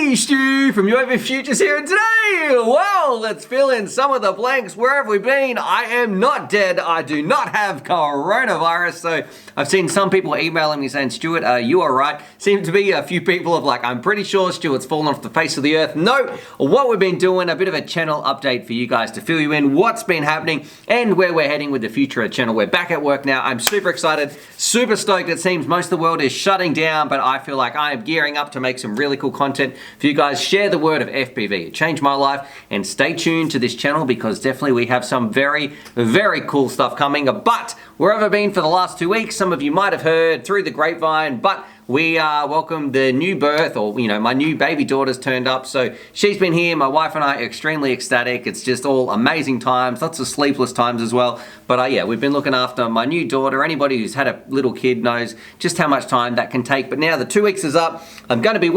Hey, Stu from UAVfutures here, and today, well, let's fill in some of the blanks. Where have we been? I am not dead. I do not have coronavirus. So I've seen some people emailing me saying, Stuart, you are right. Seem to be a few people of like, I'm pretty sure Stuart's fallen off the face of the earth. No, what we've been doing, a bit of a channel update for you guys to fill you in what's been happening and where we're heading with the future of the channel. We're back at work now. I'm super excited, super stoked. It seems most of the world is shutting down, but I feel like I am gearing up to make some really cool content for you guys. Share the word of FPV. It changed my life, and stay tuned to this channel because definitely we have some very, very cool stuff coming. But wherever I've been for the last 2 weeks, some of you might have heard through the grapevine, but we welcomed the new birth, or my new baby daughter's turned up. So she's been here. My wife and I are extremely ecstatic. It's just all amazing times, lots of sleepless times as well. But yeah, we've been looking after my new daughter. Anybody who's had a little kid knows just how much time that can take. But now the 2 weeks is up. I'm going to be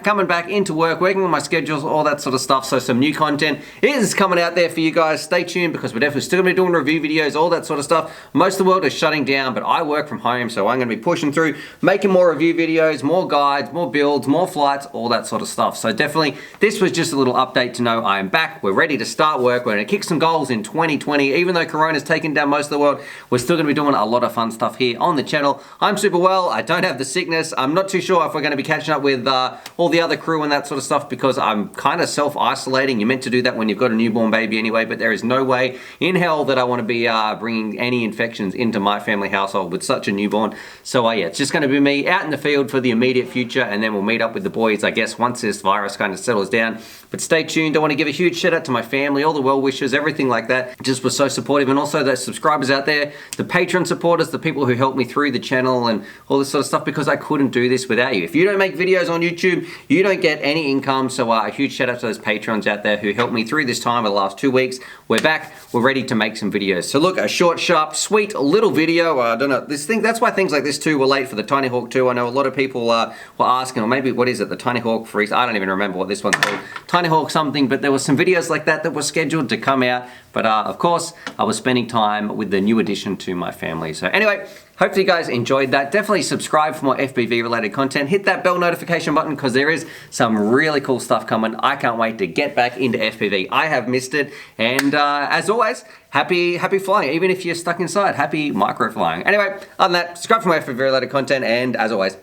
coming back into work, working on my schedules, all that sort of stuff. So some new content is coming out there for you guys. Stay tuned because we're definitely still going to be doing review videos, all that sort of stuff. Most of the world is shutting down, but I work from home, so I'm going to be pushing through, making more review videos, more guides, more builds, more flights, all that sort of stuff. So definitely, this was just a little update to know I am back. We're ready to start work. We're going to kick some goals in 2020. Even though Corona's taken down most of the world, we're still going to be doing a lot of fun stuff here on the channel. I'm super well. I don't have the sickness. I'm not too sure if we're going to be catching up with all the other crew and that sort of stuff because I'm kind of self-isolating. You're meant to do that when you've got a newborn baby anyway, but there is no way in hell that I want to be bringing any infections into my family household with such a newborn. So yeah, it's just going to be me out in the field for the immediate future, and then we'll meet up with the boys, I guess, once this virus kind of settles down. But stay tuned. I want to give a huge shout out to my family, all the well wishers, everything like that. Just was so supportive, and also the subscribers out there, the Patreon supporters, the people who helped me through the channel and all this sort of stuff, because I couldn't do this without you. If you don't make videos on YouTube, you don't get any income. So a huge shout out to those patrons out there who helped me through this time of the last 2 weeks. We're back. We're ready to make some videos. So look, a short, sharp, sweet little video. I don't know. That's why things like this too were late for the Tiny Hawk 2. I know a lot of people were asking, or maybe what is it, the Tiny Hawk Freeze? I don't even remember what this one's called. Tiny Hawk something, but there were some videos like that were scheduled to come out. But of course, I was spending time with the new addition to my family. So anyway, hopefully you guys enjoyed that. Definitely subscribe for more FPV related content. Hit that bell notification button because there is some really cool stuff coming. I can't wait to get back into FPV. I have missed it. And as always, happy flying. Even if you're stuck inside, happy micro flying. Anyway, other than that, subscribe for more FPV related content. And as always,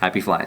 happy flying.